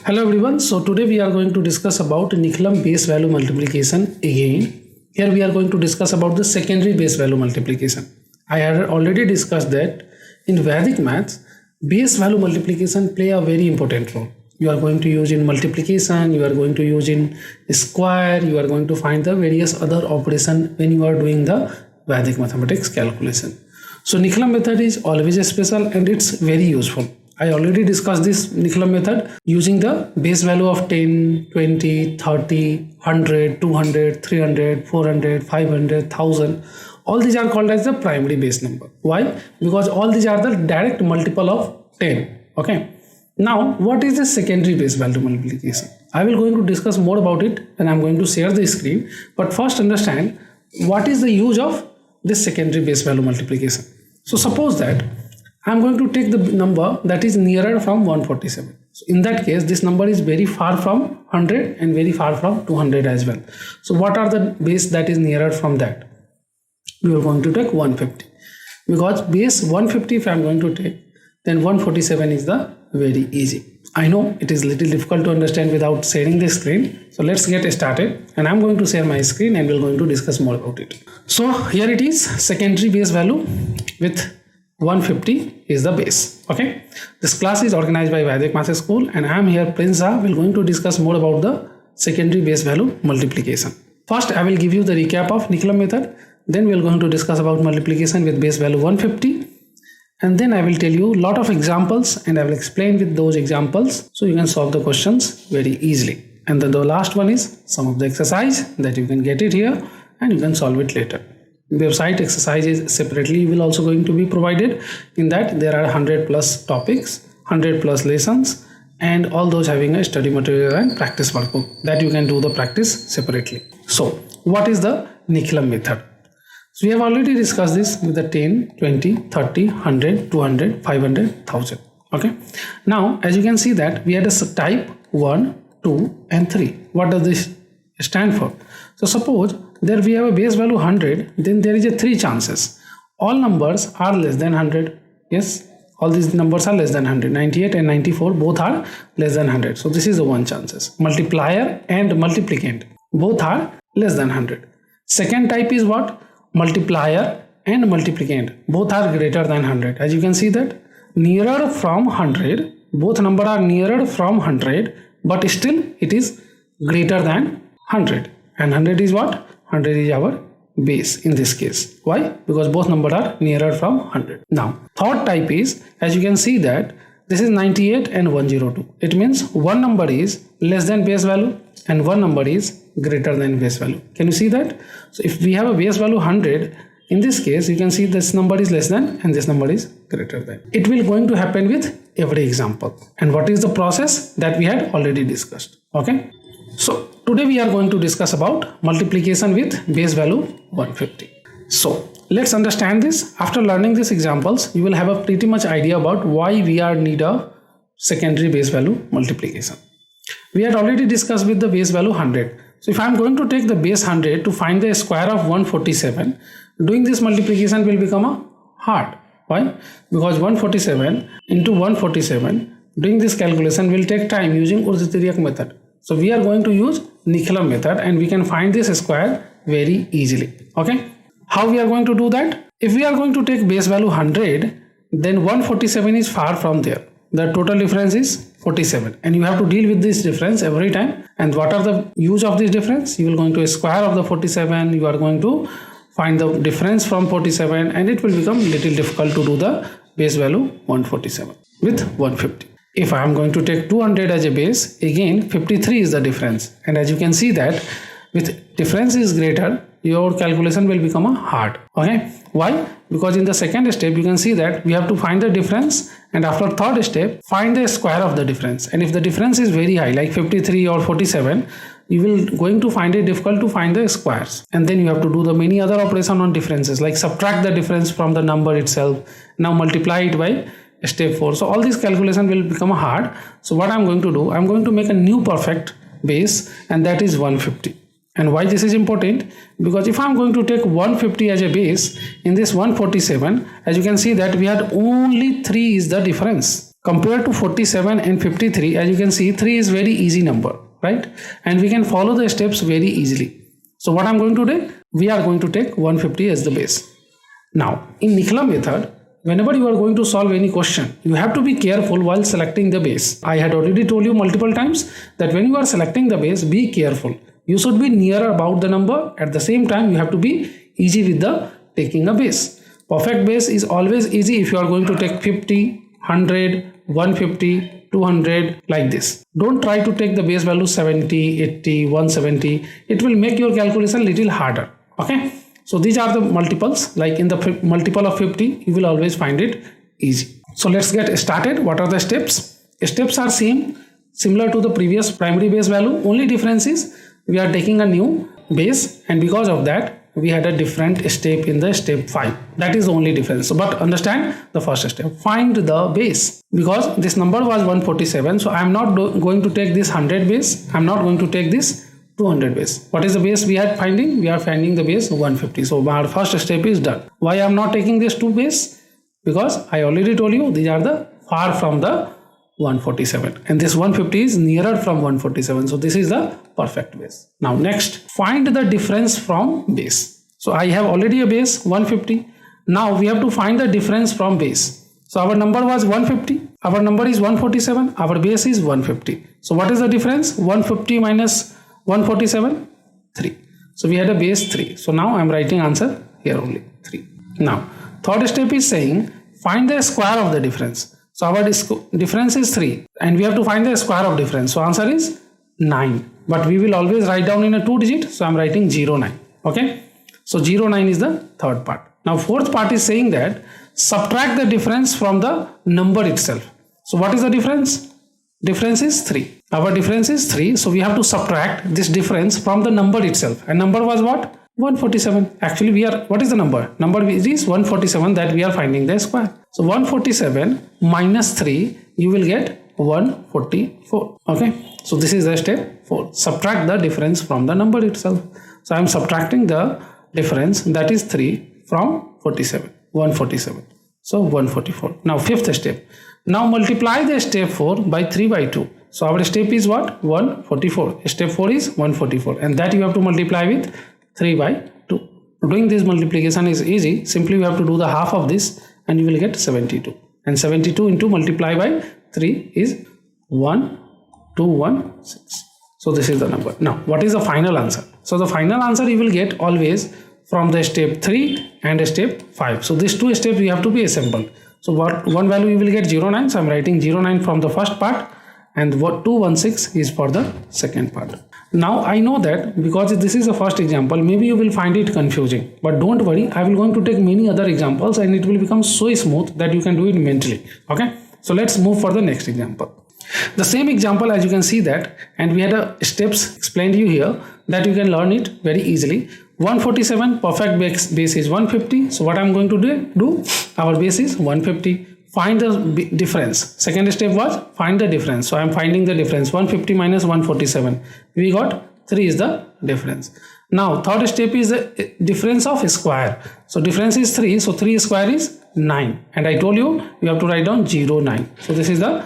Hello everyone. So today we are going to discuss about Nicholam base value multiplication again. Here we are going to discuss about the secondary base value multiplication. I had already discussed that in Vedic maths, base value multiplication play a very important role. You are going to use in multiplication, you are going to use in square, you are going to find the various other operation when you are doing the Vedic mathematics calculation. So Nicholam method is always special and it's very useful. I already discussed this Nicholam method using the base value of 10, 20, 30, 100, 200, 300, 400, 500, 1000. All these are called as the primary base number. Why? Because all these are the direct multiple of 10. Okay. Now, what is the secondary base value multiplication? I will going to discuss more about it when I am going to share the screen. But first understand what is the use of this secondary base value multiplication. So suppose that I am going to take the number that is nearer from 147. So in that case, this number is very far from 100 and very far from 200 as well. So what are the base that is nearer from that? We are going to take 150. Because base 150 if I am going to take, then 147 is the very easy. I know it is little difficult to understand without sharing the screen. So let's get started and I'm going to share my screen and we're going to discuss more about it. So here it is, secondary base value with 150 is the base. Okay, this class is organized by Vedic Math School and I am here Prince. We're going to discuss more about the secondary base value multiplication. First I will give you the recap of Nicholam method, then we're going to discuss about multiplication with base value 150, and then I will tell you a lot of examples and I will explain with those examples so you can solve the questions very easily. And then the last one is some of the exercise that you can get it here and you can solve it later. Website exercises separately will also going to be provided. In that there are 100 plus topics, 100 plus lessons, and all those having a study material and practice workbook that you can do the practice separately. So what is the Nicholam method? So we have already discussed this with the 10, 20, 30, 100, 200, 500, 1000. Okay. Now as you can see that we had a type 1, 2 and 3. What does this stand for? So suppose there we have a base value 100, then there is a 3 chances. All numbers are less than 100. Yes, all these numbers are less than 100. 98 and 94 both are less than 100. So this is the 1 chances. Multiplier and multiplicand both are less than 100. Second type is what? Multiplier and multiplicand both are greater than 100. As you can see that nearer from 100, both numbers are nearer from 100, but still it is greater than 100. And 100 is what? 100 is our base in this case. Why? Because both numbers are nearer from 100. Now, third type is, as you can see that this is 98 and 102. It means one number is less than base value and one number is greater than base value. Can you see that? So if we have a base value 100, in this case, you can see this number is less than and this number is greater than. It will going to happen with every example. And what is the process that we had already discussed? Okay. So today we are going to discuss about multiplication with base value 150. So let's understand this. After learning these examples, you will have a pretty much idea about why we are need a secondary base value multiplication. We had already discussed with the base value 100. So if I am going to take the base 100 to find the square of 147, doing this multiplication will become a hard. Why? Because 147 into 147, doing this calculation will take time using Urdhva method. So we are going to use Nicholam method and we can find this square very easily. Okay. How we are going to do that? If we are going to take base value 100, then 147 is far from there. The total difference is 47 and you have to deal with this difference every time. And what are the use of this difference? You will going to square of the 47. You are going to find the difference from 47 and it will become little difficult to do the base value 147 with 150. If I am going to take 200 as a base, again 53 is the difference. And as you can see that with difference is greater, your calculation will become a hard. Okay. Why? Because in the second step, you can see that we have to find the difference and after third step, find the square of the difference. And if the difference is very high, like 53 or 47, you will going to find it difficult to find the squares. And then you have to do the many other operation on differences, like subtract the difference from the number itself. Now multiply it by step 4. So all this calculation will become hard. So what I'm going to do, I'm going to make a new perfect base and that is 150. And why this is important? Because if I'm going to take 150 as a base in this 147, as you can see that we had only 3 is the difference. Compared to 47 and 53, as you can see, 3 is very easy number, right? And we can follow the steps very easily. So what I'm going to do, we are going to take 150 as the base. Now, in Nicola method, whenever you are going to solve any question, you have to be careful while selecting the base. I had already told you multiple times that when you are selecting the base, be careful. You should be nearer about the number. At the same time, you have to be easy with the taking a base. Perfect base is always easy if you are going to take 50, 100, 150, 200 like this. Don't try to take the base value 70, 80, 170. It will make your calculation little harder. Okay. So these are the multiples. Like in the multiple of 50, you will always find it easy. So let's get started. What are the steps? Steps are similar to the previous primary base value. Only difference is we are taking a new base, and because of that we had a different step in the step 5. That is the only difference. But understand the first step. Find the base. Because this number was 147, so I am not going to take this 100 base. I am not going to take this 200 base. What is the base we are finding? We are finding the base 150. So our first step is done. Why I am not taking this 2 base? Because I already told you these are the far from the 147, and this 150 is nearer from 147. So this is the perfect base. Now next, find the difference from base. So I have already a base 150. Now we have to find the difference from base. So our number was 150. Our number is 147. Our base is 150. So what is the difference? 150 minus 147, 3. So we had a base 3. So now I am writing answer here only 3. Now third step is saying find the square of the difference. So our difference is 3 and we have to find the square of difference. So answer is 9. But we will always write down in a 2 digit. So I am writing 09. Okay. So 09 is the third part. Now fourth part is saying that subtract the difference from the number itself. So what is the difference? Difference is 3. Our difference is 3. So we have to subtract this difference from the number itself. And number was what? 147. Actually what is the number? Number is 147 that we are finding the square. So 147 minus 3, you will get 144. Okay. So this is the step 4. Subtract the difference from the number itself. So I am subtracting the difference, that is 3 from 47. 147. So 144. Now fifth step. Now multiply the step 4 by 3 by 2. So our step is what? 144. Step 4 is 144, and that you have to multiply with 3 by 2. Doing this multiplication is easy. Simply you have to do the half of this and you will get 72. And 72 into multiply by 3 is 1216. So this is the number. Now what is the final answer? So the final answer you will get always from the step 3 and step 5. So these 2 steps you have to be assembled. So one value you will get 09. So I am writing 09 from the first part, and what 216 is for the second part. Now I know that because this is the first example, maybe you will find it confusing, but don't worry, I will going to take many other examples and it will become so smooth that you can do it mentally. Okay, so let's move for the next example. The same example, as you can see that, and we had a steps explained to you here that you can learn it very easily. 147 perfect base is 150. So what I'm going to do, our base is 150. Find the difference. Second step was find the difference. So I am finding the difference. 150 minus 147. We got 3 is the difference. Now third step is the difference of square. So difference is 3. So 3 square is 9. And I told you have to write down 09. So this is the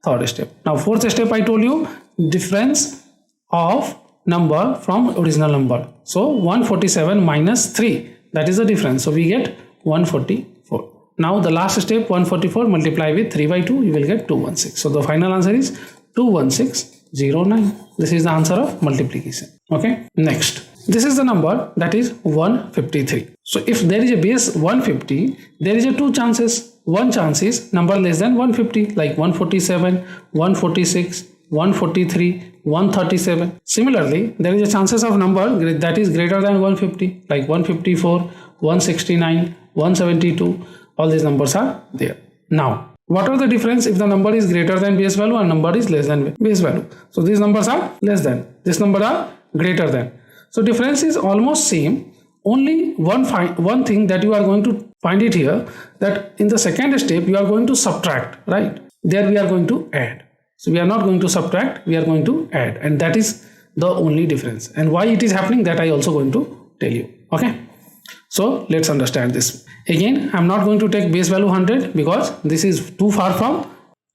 third step. Now fourth step I told you difference of number from original number. So 147 minus 3. That is the difference. So we get 144. Now the last step 144 multiply with 3 by 2, you will get 216. So the final answer is 21609. This is the answer of multiplication. Okay. Next, this is the number that is 153. So if there is a base 150, there is a 2 chances. One chance is number less than 150, like 147, 146, 143, 137. Similarly, there is a chances of number that is greater than 150, like 154, 169, 172. All these numbers are there. Now, what are the difference if the number is greater than base value and number is less than base value? So these numbers are less than, this number are greater than. So difference is almost same. Only one thing that you are going to find it here, that in the second step you are going to subtract, right? There we are going to add. So we are not going to subtract, we are going to add, and that is the only difference. And why it is happening, that I also going to tell you. Okay. So let's understand this. Again, I am not going to take base value 100 because this is too far from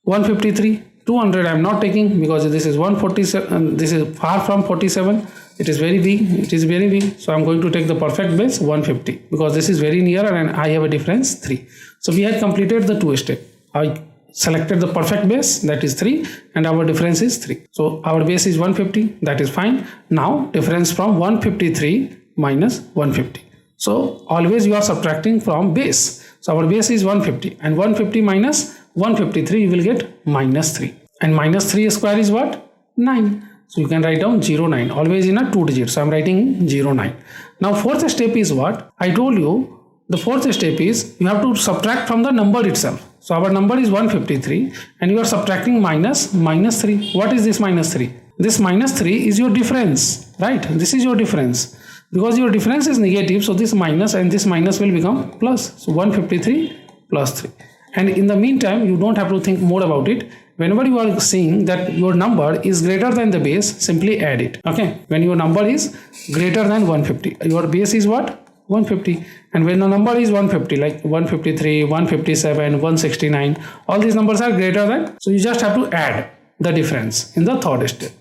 153, 200 I am not taking because this is 147, this is far from 47, it is very big, so I am going to take the perfect base 150 because this is very near and I have a difference 3. So we had completed the 2 step. I selected the perfect base, that is 3, and our difference is 3. So our base is 150, that is fine. Now difference from 153 minus 150. So always you are subtracting from base. So our base is 150 and 150 minus 153 you will get minus 3, and minus 3 square is what? 9. So you can write down 09, always in a 2 digit. So I am writing 09. Now fourth step is what? I told you the fourth step is you have to subtract from the number itself. So our number is 153 and you are subtracting minus 3. What is this minus 3? This minus 3 is your difference, right? This is your difference. Because your difference is negative, so this minus and this minus will become plus. So 153 plus 3. And in the meantime, you don't have to think more about it. Whenever you are seeing that your number is greater than the base, simply add it. Okay. When your number is greater than 150, your base is what? 150. And when the number is 150, like 153, 157, 169, all these numbers are greater than. So you just have to add the difference in the third step,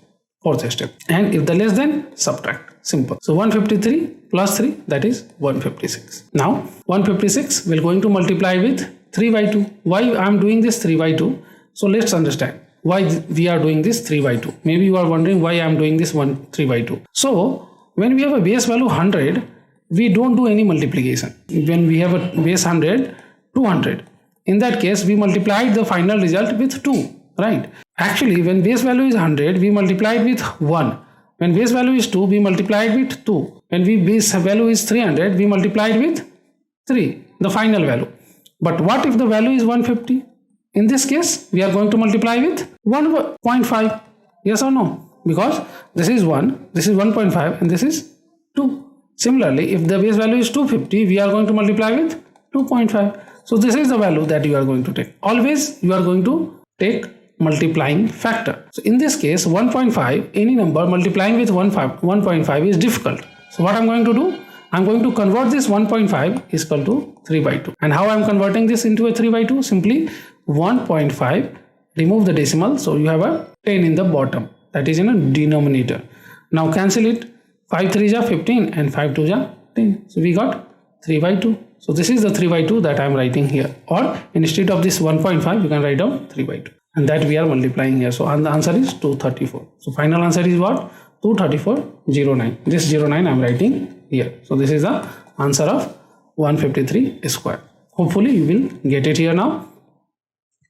fourth step. And if the less than, subtract. Simple. So 153 plus 3, that is 156. Now 156 will going to multiply with 3 by 2. Why I am doing this 3 by 2? So let's understand why we are doing this 3 by 2. Maybe you are wondering why I am doing this 3 by 2. So when we have a base value 100, we don't do any multiplication. When we have a base 100, 200. In that case, we multiplied the final result with 2, right? Actually, when base value is 100, we multiplied with 1. When base value is 2, we multiplied with 2. When base value is 300, we multiplied with 3, the final value. But what if the value is 150? In this case, we are going to multiply with 1.5. Yes or no? Because this is 1, this is 1.5 and this is 2. Similarly, if the base value is 250, we are going to multiply with 2.5. So this is the value that you are going to take. Always you are going to take multiplying factor. So in this case 1.5, any number multiplying with 1.5 is difficult. So what I'm going to do? I'm going to convert this 1.5 is equal to 3 by 2. And how I'm converting this into a 3 by 2? Simply 1.5, remove the decimal. So you have a 10 in the bottom. That is in a denominator. Now cancel it. 5 3s are 15 and 5 2s are 10. So we got 3 by 2. So this is the 3 by 2 that I am writing here. Or instead of this 1.5, you can write down 3 by 2. And that we are multiplying here. So the answer is 234. So final answer is what? 23409. This 09 I am writing here. So this is the answer of 153 square. Hopefully you will get it here now.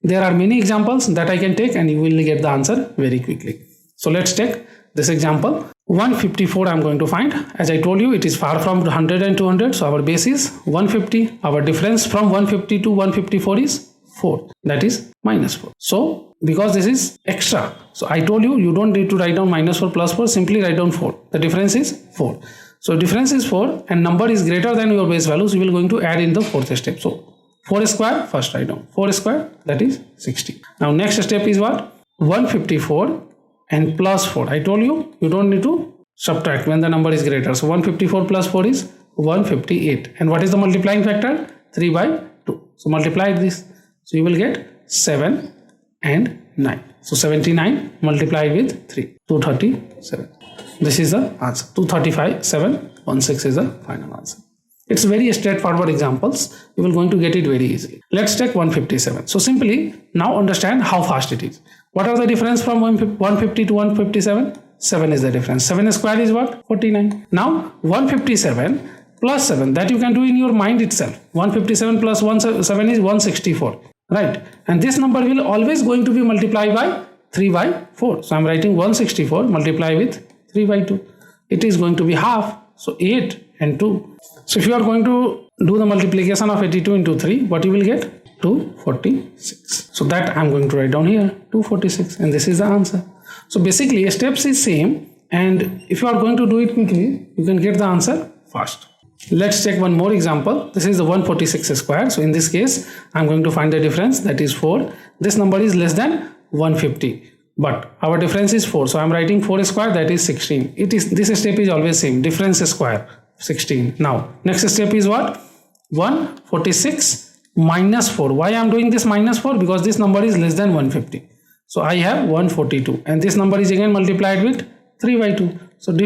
There are many examples that I can take and you will get the answer very quickly. So let's take this example. 154 I am going to find. As I told you, it is far from 100 and 200. So our base is 150. Our difference from 150 to 154 is 4, that is minus 4. So because this is extra, so I told you, you don't need to write down minus 4 plus 4, simply write down 4. The difference is 4. So difference is 4 and number is greater than your base value, so you will going to add in the fourth step. So 4 square, first write down 4 square, that is 60. Now next step is what? 154 and plus 4. I told you, you don't need to subtract when the number is greater. So 154 plus 4 is 158. And what is the multiplying factor? 3 by 2. So multiply this. So you will get 7 and 9. So 79 multiplied with 3, 237. This is the answer. 235, 7, 16 is the final answer. It's very straightforward examples. You will going to get it very easily. Let's take 157. So simply now understand how fast it is. What are the difference from 150 to 157? 7 is the difference. 7 square is what? 49. Now 157 plus 7, that you can do in your mind itself. 157 plus 7 is 164. Right, and this number will always going to be multiplied by 3 by 4. So I am writing 164 multiply with 3 by 2. It is going to be half. So 8 and 2. So if you are going to do the multiplication of 82 into 3, what you will get? 246. So that I am going to write down here 246, and this is the answer. So basically steps is same, and if you are going to do it quickly, you can get the answer fast. Let's take one more example. This is the 146 square. So in this case, I'm going to find the difference, that is 4. This number is less than 150, but our difference is 4. So I'm writing 4 square, that is 16. This step is always same, difference square 16. Now next step is what? 146 minus 4. Why I am doing this minus 4? Because this number is less than 150. So I have 142 and this number is again multiplied with 3 by 2. So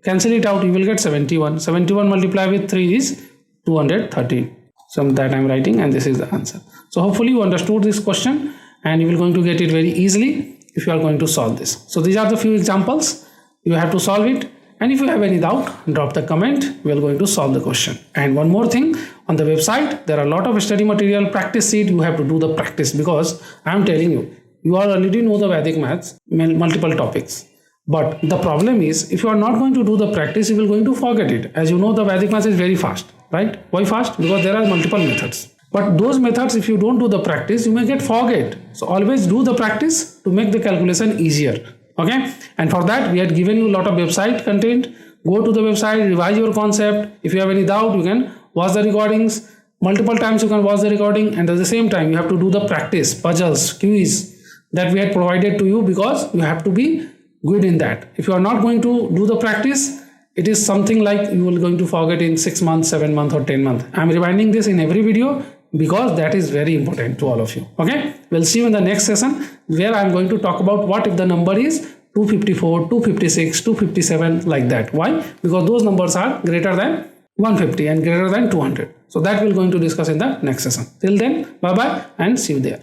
cancel it out, you will get 71. 71 multiplied with 3 is 213. So that I am writing, and this is the answer. So hopefully you understood this question and you will going to get it very easily if you are going to solve this. So these are the few examples. You have to solve it, and if you have any doubt, drop the comment. We are going to solve the question. And one more thing, on the website there are a lot of study material, practice sheet. You have to do the practice, because I am telling you, you already know the Vedic maths, multiple topics. But the problem is, if you are not going to do the practice, you will going to forget it. As you know, the Vedic maths is very fast, right? Why fast? Because there are multiple methods. But those methods, if you don't do the practice, you may get forget. So always do the practice to make the calculation easier. Okay? And for that, we had given you a lot of website content. Go to the website, revise your concept. If you have any doubt, you can watch the recordings. Multiple times you can watch the recording, and at the same time, you have to do the practice, puzzles, quiz that we had provided to you, because you have to be good in that. If you are not going to do the practice, it is something like you will going to forget in 6 months, 7 months or 10 months. I am reminding this in every video because that is very important to all of you. Okay, we'll see you in the next session, where I am going to talk about what if the number is 254, 256, 257, like that. Why? Because those numbers are greater than 150 and greater than 200. So that we're going to discuss in the next session. Till then, bye bye and see you there.